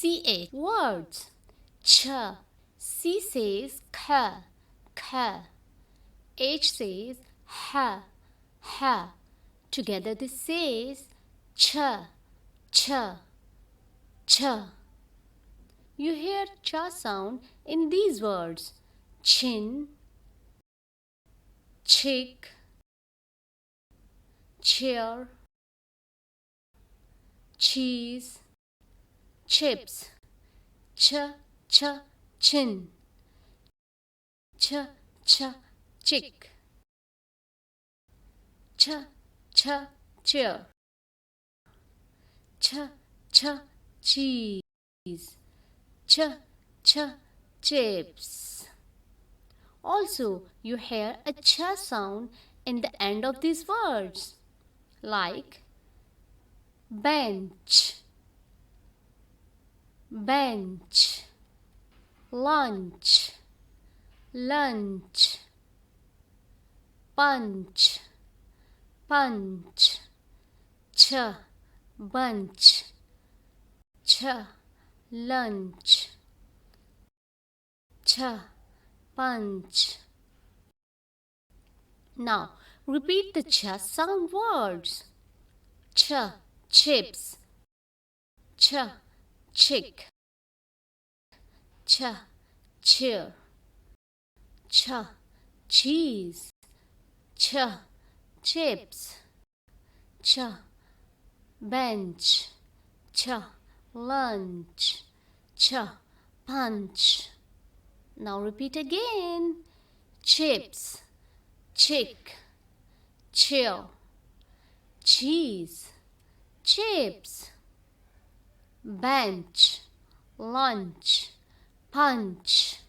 CH words. Ch. C says kh, kh. H says ha, ha. Together this says ch, ch, ch. You hear cha sound in these words: chin, chick, chair, cheese, chips. Ch, ch, chin. Ch, ch, chick. Ch, ch, chair. Ch, ch, cheese. Ch, ch, chips. Also, you hear a ch sound in the end of these words, like bench, bench, lunch, lunch, punch, punch, ch, bunch, ch, lunch, ch, punch. Now repeat the ch sound words: ch, chips, ch, chick, ch, chair, ch, cheese, ch, chips, ch, bench, ch, lunch, ch, punch. Now repeat again: chips, chick, chair, cheese, chips, bench, lunch, punch.